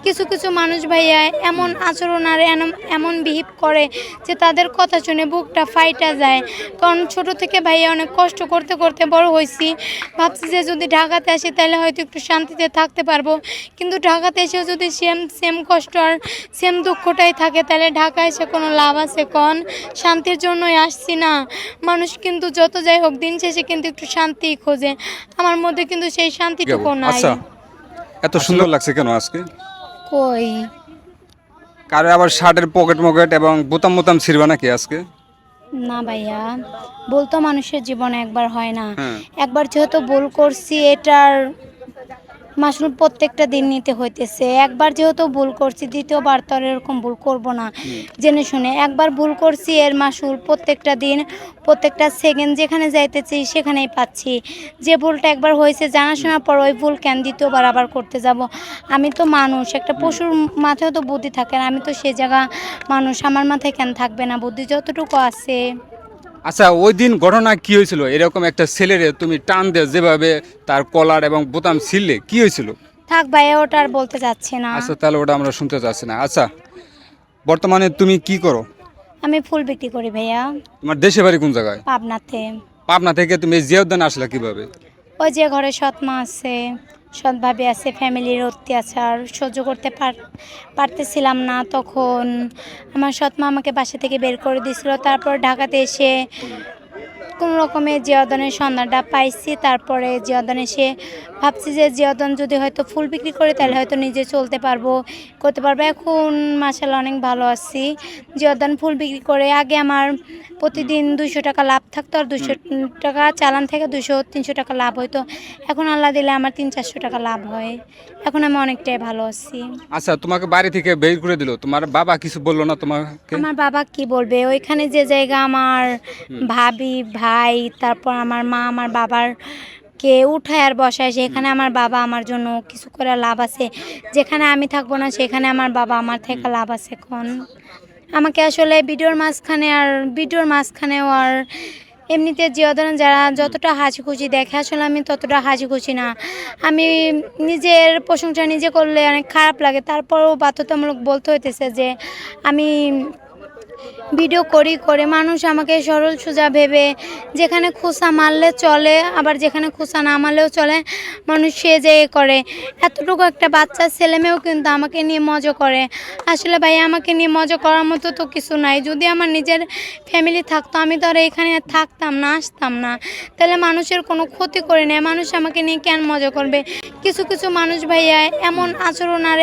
কিছু কিছু মানুষ ভাইয়া এমন আচরণ আর এমন বিহেভ করে যে তাদের কথা শুনে বুকটা ফাইটা যায়। কারণ ছোট থেকে ভাইয়া অনেক কষ্ট করতে করতে বড় হয়েছি, ভাবছি যে যদি ঢাকাতে আসি তাহলে হয়তো একটু শান্তিতে থাকতে পারবো, কিন্তু ঢাকাতে এসেও যদি সেম সেম কষ্ট আর সেম দুঃখটাই থাকে তাহলে ঢাকা এসে কোনো লাভ আছে কোন? শান্তির জন্যই আসছি না। মানুষ কিন্তু যত যাই হোক দিন শেষে কিন্তু একটু শান্তি খোঁজে, আমার মধ্যে কিন্তু সেই শান্তিটুকু নাই। আচ্ছা, এত সুন্দর লাগছে কেন আজকে? কই কারো আবার শার্টের পকেট মকেট এবং বোতাম বোতাম ছিড়বা নাকি আজকে? না ভাইয়া, ভুল তো মানুষের জীবনে একবার হয় না। হ্যাঁ। একবার যেহেতু ভুল করছি এটার মাসুল প্রত্যেকটা দিন নিতে হইতেছে। একবার যেহেতু ভুল করছি দ্বিতীয়বার তো আর এরকম ভুল করব না। জেনে শুনে একবার ভুল করছি এর মাসুল প্রত্যেকটা দিন প্রত্যেকটা সেকেন্ড যেখানে যাইতেছি সেখানেই পাচ্ছি। যে ভুলটা একবার হয়েছে জানা শোনার পর ওই ভুল কেন দ্বিতীয়বার আবার করতে যাব? আমি তো মানুষ, একটা পশুর মাথায় তো বুদ্ধি থাকে না, আমি তো সে জায়গা মানুষ, আমার মাথায় কেন থাকবে না বুদ্ধি যতটুকু আছে। আচ্ছা, ওই দিন ঘটনা কি হয়েছিল? এরকম একটা ছেলেরে তুমি টান দিয়ে যেভাবে তার কলার এবং বোতাম ছিঁড়লে, কি হয়েছিল? থাক ভাইয়া, ওটা আর বলতে চাচ্ছি না। আচ্ছা, তাহলে ওটা আমরা শুনতে চাচ্ছি না। আচ্ছা, বর্তমানে তুমি কি করো? আমি ফুল বিক্রি করি ভাইয়া, তোমার দেশে বাড়ি কোন জায়গায়? পাবনাতে। পাবনা থেকে তুমি জিয়াউদ্দান আসলে কিভাবে? ওই যে ঘরে সৎ মা আছে, সৎ ভাবি আছে, ফ্যামিলির অত্যাচার সহ্য করতে পারতেছিলাম না তখন। আমার সৎ মা আমাকে বাসা থেকে বের করে দিয়েছিল, তারপর ঢাকাতে এসে কোনো রকমে জিয়াউদ্দানের সন্ধানটা পাইছি। তারপরে জিয়াউদ্দান এসে ভাবছি যে জিয়াউদ্দান যদি হয়তো ফুল বিক্রি করে তাহলে হয়তো নিজে চলতে পারবো, করতে পারবো। এখন মাশাআল্লাহ অনেক ভালো আছি। জিয়াউদ্দান ফুল বিক্রি করে আগে আমার প্রতিদিন 200 টাকা লাভ থাকতো, আর 200 টাকা চালান থেকে 200-300 টাকা লাভ হইতো। এখন আল্লাহ দিলে আমার 300-400 টাকা লাভ হয়। এখন আমি অনেকটাই ভালো আছি। আচ্ছা, তোমাকে বাড়ি থেকে বের করে দিল, তোমার বাবা কিছু বললো না তোমাকে? আমার বাবা কি বলবে, ওইখানে যে জায়গা আমার ভাবি ভাই তারপর আমার মা আমার বাবার কে উঠায় আর বসায়, সেখানে আমার বাবা আমার জন্য কিছু করে লাভ আছে? যেখানে আমি থাকবো না সেখানে আমার বাবা আমার থেকে লাভ আছে কোন? আমাকে আসলে ভিডিওর মাঝখানেও আর এমনিতে জিয়াউদ্দান যারা যতটা হাসি খুশি দেখে আসলে আমি ততটা হাসি খুশি না। আমি নিজের প্রশংসা নিজে করলে অনেক খারাপ লাগে, তারপরেও বাধ্যতামূলক বলতে হইতেছে যে আমি ভিডিও করি করে মানুষ আমাকে সরল সোজা ভেবে যেখানে খোঁচা মারলে চলে আবার যেখানে খোঁচা না মারলেও চলে মানুষ সে যে করে। এতটুকু একটা বাচ্চা ছেলেমেয়েও কিন্তু আমাকে নিয়ে মজা করে। আসলে ভাই আমাকে নিয়ে মজা করার মতো তো কিছু নাই। যদি আমার নিজের ফ্যামিলি থাকতো আমি তো আর এখানে থাকতাম না, আসতাম না। তাহলে মানুষের কোনো ক্ষতি করে নেয়, মানুষ আমাকে নিয়ে কেন মজা করবে? কিছু কিছু মানুষ ভাইয়া এমন আচরণ আর